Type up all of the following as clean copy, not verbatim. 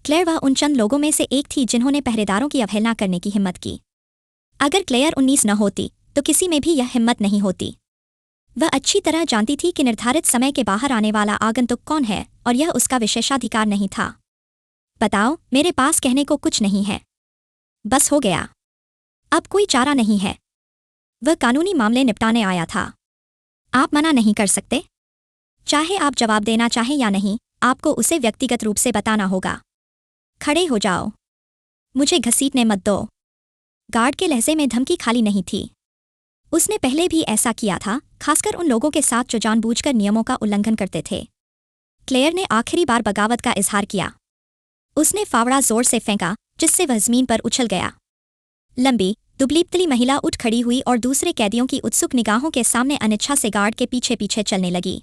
Clear वह उन चंद लोगों में से एक थी जिन्होंने पहरेदारों की अवहेलना करने की हिम्मत की। अगर क्लेयर 19 न होती तो किसी में भी यह हिम्मत नहीं होती। वह अच्छी तरह जानती थी कि निर्धारित समय के बाहर आने वाला आगंतुक कौन है और यह उसका विशेषाधिकार नहीं था। बताओ, मेरे पास कहने को कुछ नहीं है। बस हो गया। अब कोई चारा नहीं है। वह कानूनी मामले निपटाने आया था। आप मना नहीं कर सकते। चाहे आप जवाब देना चाहें या नहीं, आपको उसे व्यक्तिगत रूप से बताना होगा। खड़े हो जाओ। मुझे घसीटने मत दो। गार्ड के लहजे में धमकी खाली नहीं थी। उसने पहले भी ऐसा किया था, खासकर उन लोगों के साथ जो जानबूझकर नियमों का उल्लंघन करते थे। क्लेयर ने आखिरी बार बगावत का इजहार किया। उसने फावड़ा जोर से फेंका, जिससे वह जमीन पर उछल गया। लंबी दुबली-पतली महिला उठ खड़ी हुई और दूसरे कैदियों की उत्सुक निगाहों के सामने अनिच्छा से गार्ड के पीछे पीछे चलने लगी।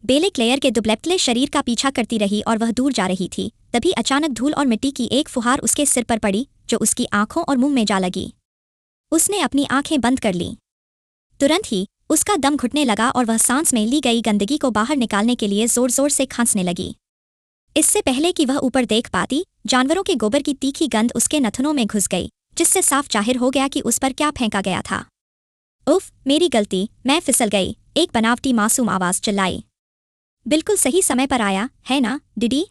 बेले क्लेयर के दुबले-पतले शरीर का पीछा करती रही और वह दूर जा रही थी। तभी अचानक धूल और मिट्टी की एक फुहार उसके सिर पर पड़ी, जो उसकी आंखों और मुंह में जा लगी। उसने अपनी आंखें बंद कर लीं। तुरंत ही उसका दम घुटने लगा और वह सांस में ली गई गंदगी को बाहर निकालने के लिए जोर जोर से खांसने लगी। इससे पहले कि वह ऊपर देख पाती, जानवरों के गोबर की तीखी गंध उसके नथुनों में घुस गई, जिससे साफ जाहिर हो गया कि उस पर क्या फेंका गया था। उफ, मेरी गलती, मैं फिसल गई, एक बनावटी मासूम आवाज चिल्लाई। बिल्कुल सही समय पर आया, है ना, डिडी?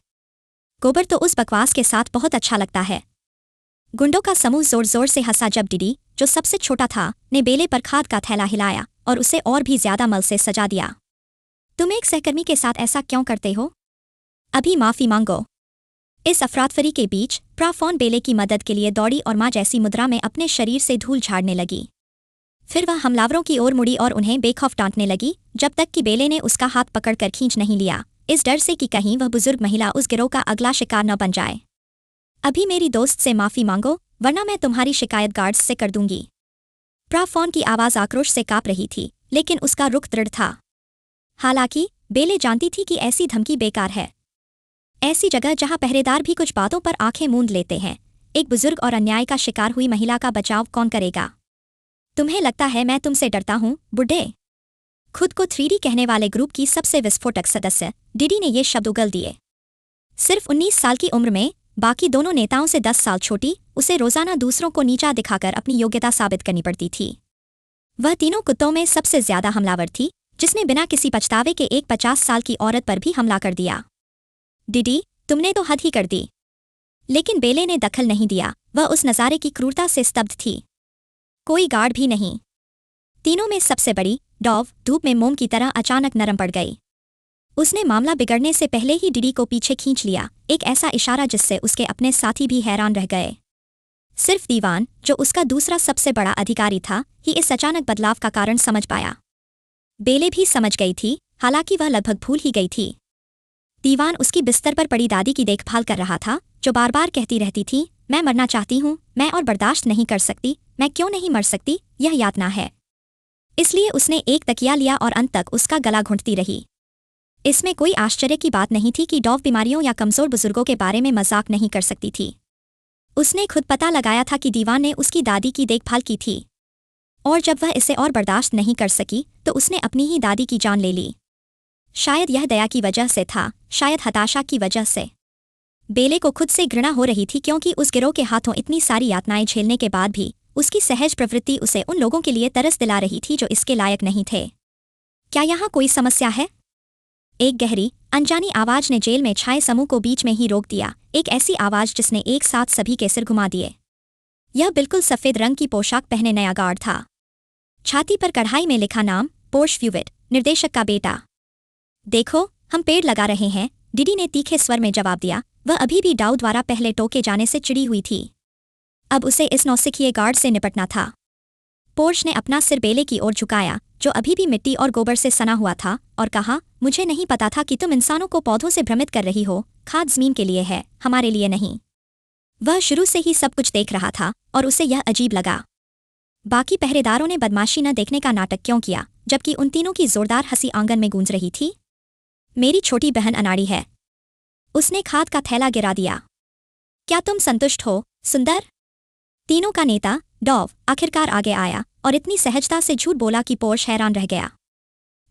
गोबर तो उस बकवास के साथ बहुत अच्छा लगता है। गुंडों का समूह जोर जोर से हंसा जब डिडी, जो सबसे छोटा था, ने बेले पर खाद का थैला हिलाया और उसे और भी ज्यादा मल से सजा दिया। तुम एक सहकर्मी के साथ ऐसा क्यों करते हो? अभी माफी मांगो। इस अफरातफरी के बीच प्राफॉन बेले की मदद के लिए दौड़ी और माँ जैसी मुद्रा में अपने शरीर से धूल झाड़ने लगी। फिर वह हमलावरों की ओर मुड़ी और उन्हें बेखौफ डांटने लगी, जब तक कि बेले ने उसका हाथ पकड़कर खींच नहीं लिया, इस डर से कि कहीं वह बुजुर्ग महिला उस गिरोह का अगला शिकार न बन जाए। अभी मेरी दोस्त से माफी मांगो, वरना मैं तुम्हारी शिकायत गार्ड्स से कर दूंगी। प्राफॉन की आवाज आक्रोश से कांप रही थी, लेकिन उसका रुख दृढ़ था। हालांकि बेले जानती थी कि ऐसी धमकी बेकार है। ऐसी जगह जहां पहरेदार भी कुछ बातों पर आंखें मूंद लेते हैं, एक बुजुर्ग और अन्याय का शिकार हुई महिला का बचाव कौन करेगा? तुम्हें लगता है मैं तुमसे डरता हूं, बुढ़े? खुद को 3D कहने वाले ग्रुप की सबसे विस्फोटक सदस्य डिडी ने ये शब्द उगल दिए। सिर्फ 19 साल की उम्र में, बाकी दोनों नेताओं से 10 साल छोटी, उसे रोजाना दूसरों को नीचा दिखाकर अपनी योग्यता साबित करनी पड़ती थी। वह तीनों कुत्तों में सबसे ज्यादा हमलावर थी, जिसने बिना किसी पछतावे के एक 50 साल की औरत पर भी हमला कर दिया। डिडी, तुमने तो हद ही कर दी। लेकिन बेले ने दखल नहीं दिया, वह उस नज़ारे की क्रूरता से स्तब्ध थी। कोई गार्ड भी नहीं। तीनों में सबसे बड़ी, डॉव, धूप में मोम की तरह अचानक नरम पड़ गई। उसने मामला बिगड़ने से पहले ही डिडी को पीछे खींच लिया, एक ऐसा इशारा जिससे उसके अपने साथी भी हैरान रह गए। सिर्फ दीवान, जो उसका दूसरा सबसे बड़ा अधिकारी था, ही इस अचानक बदलाव का कारण समझ पाया। बेले भी समझ गई थी, हालांकि वह लगभग भूल ही गई थी। दीवान उसकी बिस्तर पर पड़ी दादी की देखभाल कर रहा था, जो बार बार कहती रहती थी, मैं मरना चाहती हूँ, मैं और बर्दाश्त नहीं कर सकती, मैं क्यों नहीं मर सकती, यह यातना है। इसलिए उसने एक तकिया लिया और अंत तक उसका गला घुंटती रही। इसमें कोई आश्चर्य की बात नहीं थी कि डॉव बीमारियों या कमजोर बुजुर्गों के बारे में मजाक नहीं कर सकती थी। उसने खुद पता लगाया था कि दीवान ने उसकी दादी की देखभाल की थी, और जब वह इसे और बर्दाश्त नहीं कर सकी तो उसने अपनी ही दादी की जान ले ली। शायद यह दया की वजह से था, शायद हताशा की वजह से। बेले को खुद से घृणा हो रही थी, क्योंकि उस गिरोह के हाथों इतनी सारी यातनाएं झेलने के बाद भी उसकी सहज प्रवृत्ति उसे उन लोगों के लिए तरस दिला रही थी जो इसके लायक नहीं थे। क्या यहाँ कोई समस्या है? एक गहरी, अनजानी आवाज ने जेल में छाए समूह को बीच में ही रोक दिया, एक ऐसी आवाज जिसने एक साथ सभी के सिर घुमा दिए। यह बिल्कुल सफेद रंग की पोशाक पहने नया गार्ड था। छाती पर कढ़ाई में लिखा नाम, पोर्श फ्यूविट, निर्देशक का बेटा। देखो, हम पेड़ लगा रहे हैं, डिडी ने तीखे स्वर में जवाब दिया। वह अभी भी डाउ द्वारा पहले टोके जाने से चिड़ी हुई थी। अब उसे इस नौसिखिए गार्ड से निपटना था। पोर्श ने अपना सिर बेले की ओर झुकाया, जो अभी भी मिट्टी और गोबर से सना हुआ था, और कहा, मुझे नहीं पता था कि तुम इंसानों को पौधों से भ्रमित कर रही हो। खाद जमीन के लिए है, हमारे लिए नहीं। वह शुरू से ही सब कुछ देख रहा था, और उसे यह अजीब लगा। बाकी पहरेदारों ने बदमाशी न देखने का नाटक क्यों किया, जबकि उन तीनों की जोरदार हंसी आंगन में गूंज रही थी? मेरी छोटी बहन अनाड़ी है। उसने खाद का थैला गिरा दिया। क्या तुम संतुष्ट हो, सुंदर? तीनों का नेता, डॉव, आखिरकार आगे आया और इतनी सहजता से झूठ बोला कि पोर्श हैरान रह गया।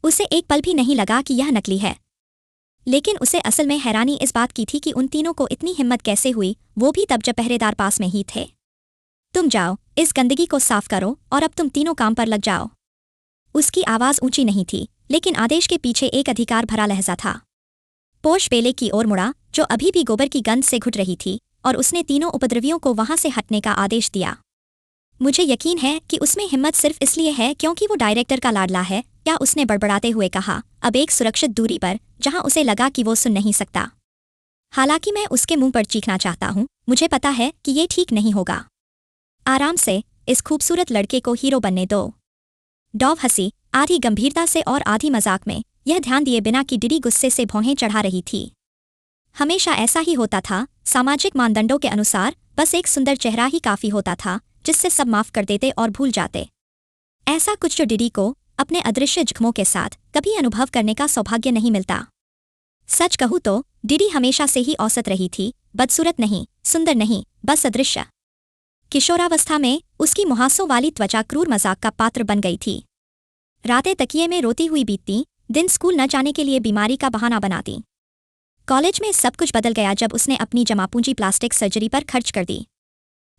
उसे एक पल भी नहीं लगा कि यह नकली है। लेकिन उसे असल में हैरानी इस बात की थी कि उन तीनों को इतनी हिम्मत कैसे हुई, वो भी तब जब पहरेदार पास में ही थे। तुम जाओ, इस गंदगी को साफ करो और अब तुम तीनों काम पर लग जाओ। उसकी आवाज ऊंची नहीं थी, लेकिन आदेश के पीछे एक अधिकार भरा लहजा था। पोर्श बेले की ओर मुड़ा, जो अभी भी गोबर की गंध से घुट रही थी, और उसने तीनों उपद्रवियों को वहां से हटने का आदेश दिया। मुझे यकीन है कि उसमें हिम्मत सिर्फ इसलिए है क्योंकि वो डायरेक्टर का लाडला है, क्या उसने बड़बड़ाते हुए कहा, अब एक सुरक्षित दूरी पर, जहां उसे लगा कि वो सुन नहीं सकता। हालांकि मैं उसके मुंह पर चीखना चाहता हूं, मुझे पता है कि ये ठीक नहीं होगा। आराम से, इस खूबसूरत लड़के को हीरो बनने दो। डॉव हंसी, आधी गंभीरता से और आधी मजाक में, यह ध्यान दिए बिना कि डिडी गुस्से से भौहें चढ़ा रही थी। हमेशा ऐसा ही होता था, सामाजिक मानदंडों के अनुसार बस एक सुंदर चेहरा ही काफी होता था, जिससे सब माफ कर देते और भूल जाते। ऐसा कुछ जो डिडी को अपने अदृश्य जख्मों के साथ कभी अनुभव करने का सौभाग्य नहीं मिलता। सच कहूँ तो डिडी हमेशा से ही औसत रही थी, बदसूरत नहीं, सुंदर नहीं, बस अदृश्य। किशोरावस्था में उसकी मुहासों वाली त्वचा क्रूर मजाक का पात्र बन गई थी। रातें तकिए में रोती हुई बीतती, दिन स्कूल न जाने के लिए बीमारी का बहाना बनाती। कॉलेज में सब कुछ बदल गया जब उसने अपनी जमापूंजी प्लास्टिक सर्जरी पर खर्च कर दी।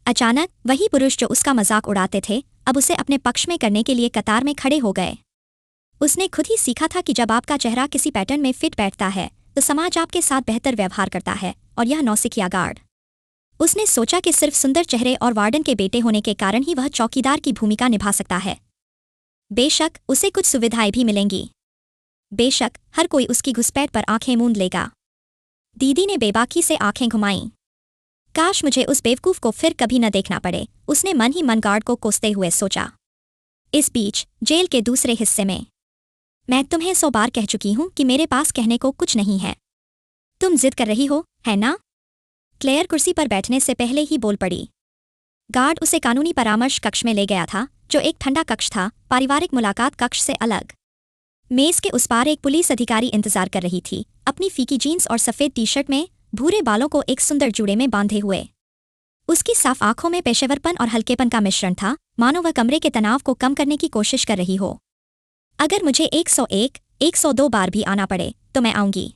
अचानक वही पुरुष जो उसका मजाक उड़ाते थे, अब उसे अपने पक्ष में करने के लिए कतार में खड़े हो गए। उसने खुद ही सीखा था कि जब आपका चेहरा किसी पैटर्न में फिट बैठता है, तो समाज आपके साथ बेहतर व्यवहार करता है, और यह नौसिखिया गार्ड। उसने सोचा कि सिर्फ सुंदर चेहरे और वार्डन के बेटे होने के कारण ही वह चौकीदार की भूमिका निभा सकता है। बेशक उसे कुछ सुविधाएं भी मिलेंगी। बेशक हर कोई उसकी घुसपैठ पर आंखें मूंद लेगा। दीदी ने बेबाकी से आंखें घुमाईं। काश मुझे उस बेवकूफ को फिर कभी न देखना पड़े, उसने मन ही मन गार्ड को कोसते हुए सोचा। इस बीच जेल के दूसरे हिस्से में, मैं तुम्हें 100 बार कह चुकी हूं कि मेरे पास कहने को कुछ नहीं है। तुम जिद कर रही हो, है ना? क्लेयर कुर्सी पर बैठने से पहले ही बोल पड़ी। गार्ड उसे कानूनी परामर्श कक्ष में ले गया था, जो एक ठंडा कक्ष था, पारिवारिक मुलाकात कक्ष से अलग। मेज के उस पार एक पुलिस अधिकारी इंतजार कर रही थी, अपनी फीकी जीन्स और सफेद टी शर्ट में, भूरे बालों को एक सुंदर जूड़े में बांधे हुए। उसकी साफ आंखों में पेशेवरपन और हल्केपन का मिश्रण था, मानो वह कमरे के तनाव को कम करने की कोशिश कर रही हो। अगर मुझे 101, 102 बार भी आना पड़े, तो मैं आऊंगी।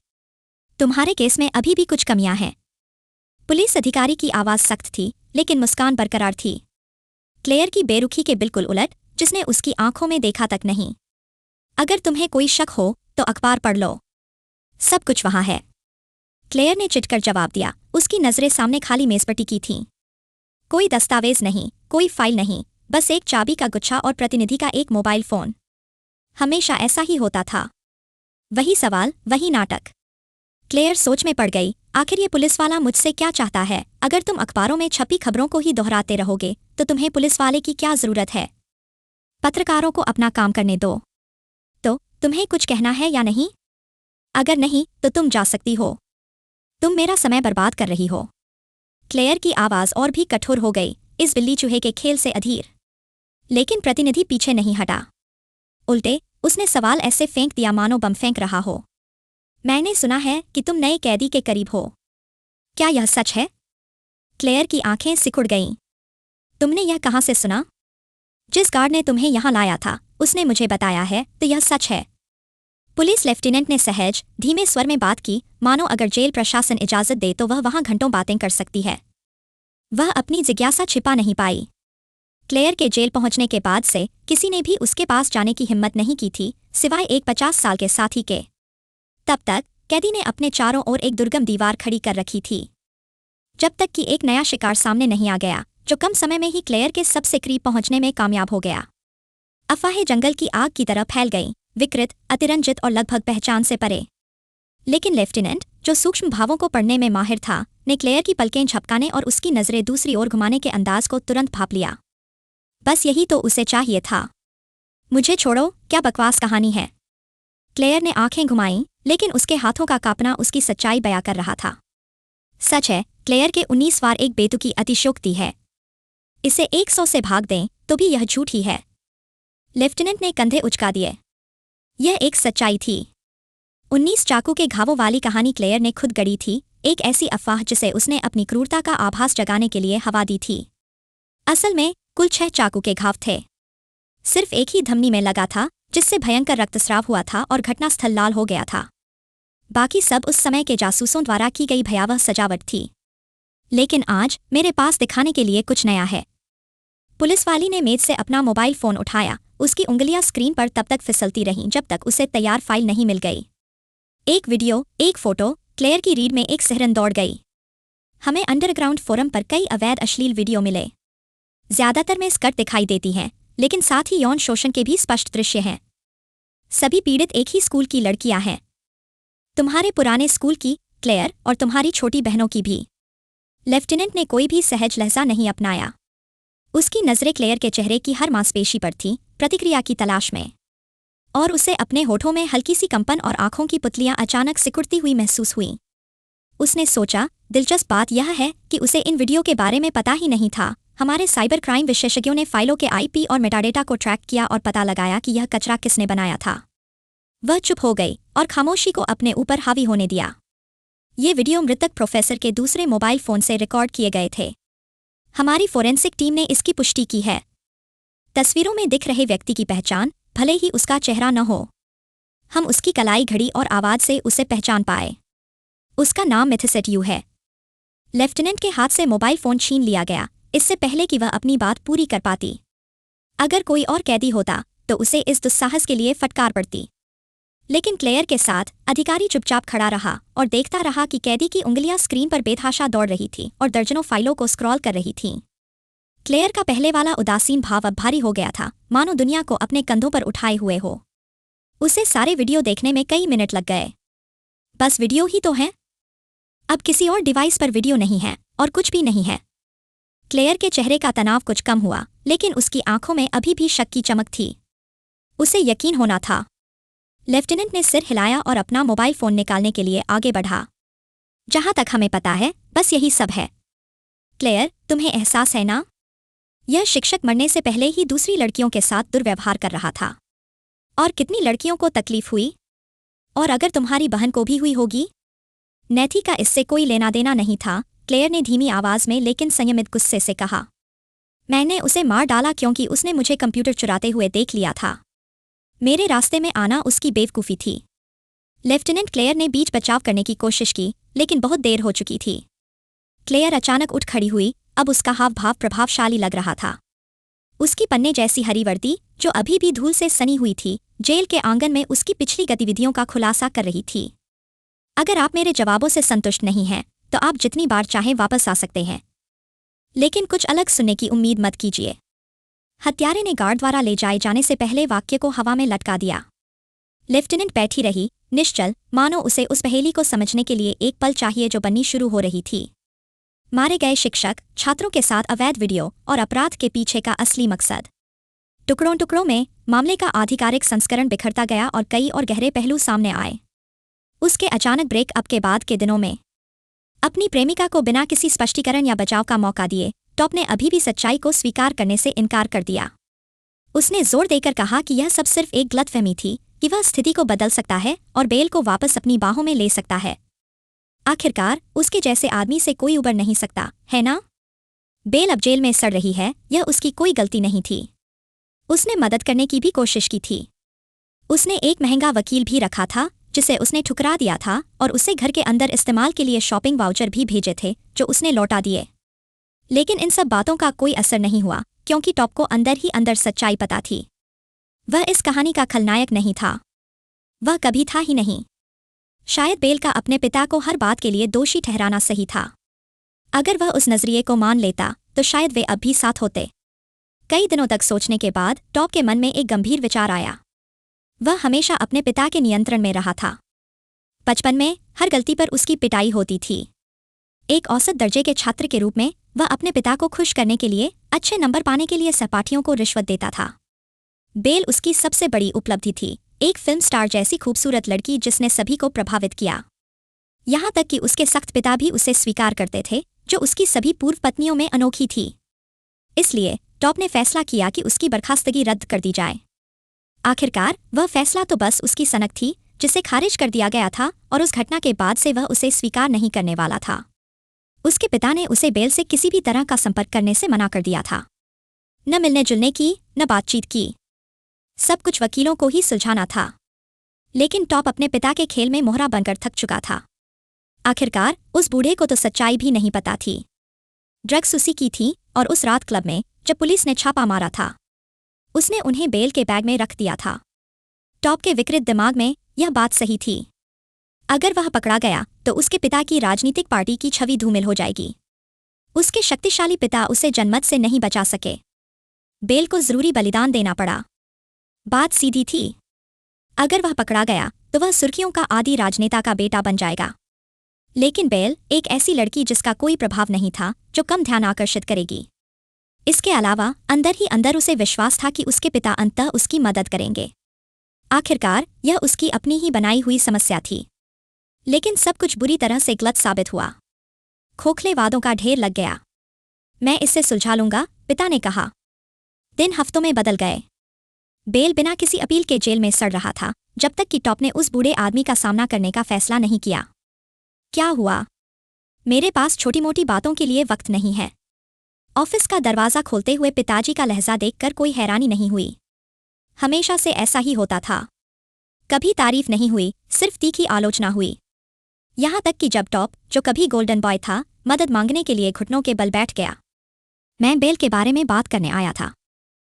तुम्हारे केस में अभी भी कुछ कमियां हैं। पुलिस अधिकारी की आवाज सख्त थी, लेकिन मुस्कान बरकरार थी। क्लेयर की बेरुखी के बिल्कुल उलट, जिसने उसकी आंखों में देखा तक नहीं। अगर तुम्हें कोई शक हो, तो अखबार पढ़ लो। सब कुछ वहां है। क्लेयर ने चिढ़कर जवाब दिया, उसकी नजरें सामने खाली मेज पर टिकी थीं। कोई दस्तावेज नहीं, कोई फाइल नहीं, बस एक चाबी का गुच्छा और प्रतिनिधि का एक मोबाइल फोन। हमेशा ऐसा ही होता था। वही सवाल, वही नाटक। क्लेयर सोच में पड़ गई, आखिर ये पुलिस वाला मुझसे क्या चाहता है? अगर तुम अखबारों में छपी खबरों को ही दोहराते रहोगे, तो तुम्हें पुलिस वाले की क्या जरूरत है? पत्रकारों को अपना काम करने दो। तो तुम्हें कुछ कहना है या नहीं? अगर नहीं, तो तुम जा सकती हो। तुम मेरा समय बर्बाद कर रही हो। क्लेयर की आवाज और भी कठोर हो गई, इस बिल्ली चूहे के खेल से अधीर। लेकिन प्रतिनिधि पीछे नहीं हटा। उल्टे उसने सवाल ऐसे फेंक दिया मानो बम फेंक रहा हो। मैंने सुना है कि तुम नए कैदी के करीब हो। क्या यह सच है? क्लेयर की आंखें सिकुड़ गईं। तुमने यह कहां से सुना? जिस गार्ड ने तुम्हें यहां लाया था, उसने मुझे बताया है, तो यह सच है। पुलिस लेफ्टिनेंट ने सहज, धीमे स्वर में बात की, मानो अगर जेल प्रशासन इजाजत दे तो वह वहां घंटों बातें कर सकती है। वह अपनी जिज्ञासा छिपा नहीं पाई। क्लेयर के जेल पहुंचने के बाद से किसी ने भी उसके पास जाने की हिम्मत नहीं की थी, सिवाय एक 50 साल के साथी के। तब तक कैदी ने अपने चारों ओर एक दुर्गम दीवार खड़ी कर रखी थी, जब तक कि एक नया शिकार सामने नहीं आ गया, जो कम समय में ही क्लेयर के सबसे करीब पहुंचने में कामयाब हो गया। अफवाहें जंगल की आग की तरह फैल गईं, विकृत, अतिरंजित और लगभग पहचान से परे। लेकिन लेफ्टिनेंट, जो सूक्ष्म भावों को पढ़ने में माहिर था, ने क्लेयर की पलकें झपकाने और उसकी नजरें दूसरी ओर घुमाने के अंदाज को तुरंत भांप लिया। बस यही तो उसे चाहिए था। मुझे छोड़ो, क्या बकवास कहानी है? क्लेयर ने आंखें घुमाईं, लेकिन उसके हाथों का कांपना उसकी सच्चाई बयां कर रहा था। सच है, क्लेयर के 19 वार एक बेतुकी अतिशयोक्ति है। इसे 100 से भाग दें तो भी यह झूठ ही है। लेफ्टिनेंट ने कंधे उचका दिए। यह एक सच्चाई थी। 19 चाकू के घावों वाली कहानी क्लेयर ने खुद गढ़ी थी, एक ऐसी अफवाह जिसे उसने अपनी क्रूरता का आभास जगाने के लिए हवा दी थी। असल में कुल 6 चाकू के घाव थे। सिर्फ एक ही धमनी में लगा था, जिससे भयंकर रक्तस्राव हुआ था और घटनास्थल लाल हो गया था। बाकी सब उस समय के जासूसों द्वारा की गई भयावह सजावट थी। लेकिन आज मेरे पास दिखाने के लिए कुछ नया है। पुलिस वाली ने मेज से अपना मोबाइल फोन उठाया। उसकी उंगलियां स्क्रीन पर तब तक फिसलती रहीं जब तक उसे तैयार फाइल नहीं मिल गई। एक वीडियो, एक फोटो, क्लेयर की रीड में एक सिहरन दौड़ गई। हमें अंडरग्राउंड फोरम पर कई अवैध अश्लील वीडियो मिले। ज्यादातर में स्कर्ट दिखाई देती हैं, लेकिन साथ ही यौन शोषण के भी स्पष्ट दृश्य हैं। सभी पीड़ित एक ही स्कूल की लड़कियां हैं। तुम्हारे पुराने स्कूल की, क्लेयर, और तुम्हारी छोटी बहनों की भी। लेफ्टिनेंट ने कोई भी सहज लहजा नहीं अपनाया। उसकी नजरें क्लेयर के चेहरे की हर मांसपेशी पर थीं, प्रतिक्रिया की तलाश में। और उसे अपने होठों में हल्की सी कंपन और आंखों की पुतलियां अचानक सिकुड़ती हुई महसूस हुईं। उसने सोचा, दिलचस्प बात यह है कि उसे इन वीडियो के बारे में पता ही नहीं था। हमारे साइबर क्राइम विशेषज्ञों ने फाइलों के आईपी और मेटाडेटा को ट्रैक किया और पता लगाया कि यह कचरा किसने बनाया था। वह चुप हो गई और खामोशी को अपने ऊपर हावी होने दिया। ये वीडियो मृतक प्रोफेसर के दूसरे मोबाइल फोन से रिकॉर्ड किए गए थे। हमारी फोरेंसिक टीम ने इसकी पुष्टि की है। तस्वीरों में दिख रहे व्यक्ति की पहचान, भले ही उसका चेहरा न हो, हम उसकी कलाई, घड़ी और आवाज से उसे पहचान पाए। उसका नाम मिथिसेट यू है। लेफ्टिनेंट के हाथ से मोबाइल फोन छीन लिया गया, इससे पहले कि वह अपनी बात पूरी कर पाती। अगर कोई और कैदी होता तो उसे इस दुस्साहस के लिए फटकार पड़ती। लेकिन क्लेयर के साथ अधिकारी चुपचाप खड़ा रहा और देखता रहा कि कैदी की उंगलियां स्क्रीन पर बेतहाशा दौड़ रही थी और दर्जनों फाइलों को स्क्रॉल कर रही थीं। क्लेयर का पहले वाला उदासीन भाव अब भारी हो गया था, मानो दुनिया को अपने कंधों पर उठाए हुए हो। उसे सारे वीडियो देखने में कई मिनट लग गए। बस वीडियो ही तो है। अब किसी और डिवाइस पर वीडियो नहीं है और कुछ भी नहीं है। क्लेयर के चेहरे का तनाव कुछ कम हुआ, लेकिन उसकी आंखों में अभी भी शक की चमक थी। उसे यकीन होना था। लेफ्टिनेंट ने सिर हिलाया और अपना मोबाइल फोन निकालने के लिए आगे बढ़ा। जहां तक हमें पता है, बस यही सब है। क्लेयर, तुम्हें एहसास है ना? यह शिक्षक मरने से पहले ही दूसरी लड़कियों के साथ दुर्व्यवहार कर रहा था। और कितनी लड़कियों को तकलीफ हुई? और अगर तुम्हारी बहन को भी हुई होगी? नैथी का इससे कोई लेना देना नहीं था, क्लेयर ने धीमी आवाज में लेकिन संयमित गुस्से से कहा। मैंने उसे मार डाला क्योंकि उसने मुझे कंप्यूटर चुराते हुए देख लिया था। मेरे रास्ते में आना उसकी बेवकूफ़ी थी। लेफ्टिनेंट क्लेयर ने बीच बचाव करने की कोशिश की, लेकिन बहुत देर हो चुकी थी। क्लेयर अचानक उठ खड़ी हुई, अब उसका हाव भाव प्रभावशाली लग रहा था। उसकी पन्ने जैसी हरी वर्दी, जो अभी भी धूल से सनी हुई थी, जेल के आंगन में उसकी पिछली गतिविधियों का खुलासा कर रही थी। अगर आप मेरे जवाबों से संतुष्ट नहीं हैं, तो आप जितनी बार चाहें वापस आ सकते हैं। लेकिन कुछ अलग सुनने की उम्मीद मत कीजिए। हत्यारे ने गार्ड द्वारा ले जाए जाने से पहले वाक्य को हवा में लटका दिया। लेफ्टिनेंट बैठी रही, निश्चल, मानो उसे उस पहेली को समझने के लिए एक पल चाहिए जो बननी शुरू हो रही थी। मारे गए शिक्षक, छात्रों के साथ अवैध वीडियो और अपराध के पीछे का असली मकसद। टुकड़ों टुकड़ों में मामले का आधिकारिक संस्करण बिखरता गया और कई और गहरे पहलू सामने आए। उसके अचानक ब्रेकअप के बाद के दिनों में अपनी प्रेमिका को बिना किसी स्पष्टीकरण या बचाव का मौका दिए, टॉप ने अभी भी सच्चाई को स्वीकार करने से इनकार कर दिया। उसने जोर देकर कहा कि यह सब सिर्फ एक गलतफहमी थी, कि वह स्थिति को बदल सकता है और बेल को वापस अपनी बाहों में ले सकता है। आखिरकार उसके जैसे आदमी से कोई उबर नहीं सकता, है ना? बेल अब जेल में सड़ रही है, यह उसकी कोई गलती नहीं थी। उसने मदद करने की भी कोशिश की थी। उसने एक महंगा वकील भी रखा था, जिसे उसने ठुकरा दिया था, और उसे घर के अंदर इस्तेमाल के लिए शॉपिंग वाउचर भी भेजे थे, जो उसने लौटा दिए। लेकिन इन सब बातों का कोई असर नहीं हुआ, क्योंकि टॉप को अंदर ही अंदर सच्चाई पता थी। वह इस कहानी का खलनायक नहीं था। वह कभी था ही नहीं। शायद बेल का अपने पिता को हर बात के लिए दोषी ठहराना सही था। अगर वह उस नजरिए को मान लेता, तो शायद वे अब भी साथ होते। कई दिनों तक सोचने के बाद टॉप के मन में एक गंभीर विचार आया। वह हमेशा अपने पिता के नियंत्रण में रहा था। बचपन में हर गलती पर उसकी पिटाई होती थी। एक औसत दर्जे के छात्र के रूप में वह अपने पिता को खुश करने के लिए, अच्छे नंबर पाने के लिए सहपाठियों को रिश्वत देता था। बेल उसकी सबसे बड़ी उपलब्धि थी, एक फिल्म स्टार जैसी खूबसूरत लड़की जिसने सभी को प्रभावित किया। यहाँ तक कि उसके सख्त पिता भी उसे स्वीकार करते थे, जो उसकी सभी पूर्व पत्नियों में अनोखी थी। इसलिए टॉप ने फैसला किया कि उसकी बर्खास्तगी रद्द कर दी जाए। आखिरकार वह फैसला तो बस उसकी सनक थी, जिसे खारिज कर दिया गया था, और उस घटना के बाद से वह उसे स्वीकार नहीं करने वाला था। उसके पिता ने उसे बेल से किसी भी तरह का संपर्क करने से मना कर दिया था। न मिलने जुलने की, न बातचीत की। सब कुछ वकीलों को ही सुलझाना था। लेकिन टॉप अपने पिता के खेल में मोहरा बनकर थक चुका था। आखिरकार उस बूढ़े को तो सच्चाई भी नहीं पता थी। ड्रग्स उसी की थी और उस रात क्लब में जब पुलिस ने छापा मारा था उसने उन्हें बेल के बैग में रख दिया था। टॉप के विकृत दिमाग में यह बात सही थी। अगर वह पकड़ा गया तो उसके पिता की राजनीतिक पार्टी की छवि धूमिल हो जाएगी। उसके शक्तिशाली पिता उसे जनमत से नहीं बचा सके। बेल को जरूरी बलिदान देना पड़ा। बात सीधी थी। अगर वह पकड़ा गया तो वह सुर्खियों का आदि राजनेता का बेटा बन जाएगा। लेकिन बेल एक ऐसी लड़की जिसका कोई प्रभाव नहीं था जो कम ध्यान आकर्षित करेगी। इसके अलावा अंदर ही अंदर उसे विश्वास था कि उसके पिता अंततः उसकी मदद करेंगे। आखिरकार यह उसकी अपनी ही बनाई हुई समस्या थी। लेकिन सब कुछ बुरी तरह से गलत साबित हुआ। खोखले वादों का ढेर लग गया। मैं इससे सुलझा लूंगा, पिता ने कहा। दिन हफ्तों में बदल गए। बेल बिना किसी अपील के जेल में सड़ रहा था जब तक कि टॉप ने उस बूढ़े आदमी का सामना करने का फैसला नहीं किया। क्या हुआ? मेरे पास छोटी मोटी बातों के लिए वक्त नहीं है। ऑफिस का दरवाज़ा खोलते हुए पिताजी का लहजा देखकर कोई हैरानी नहीं हुई। हमेशा से ऐसा ही होता था। कभी तारीफ नहीं हुई, सिर्फ तीखी आलोचना हुई। यहाँ तक कि जब टॉप, जो कभी गोल्डन बॉय था, मदद मांगने के लिए घुटनों के बल बैठ गया। मैं बेल के बारे में बात करने आया था।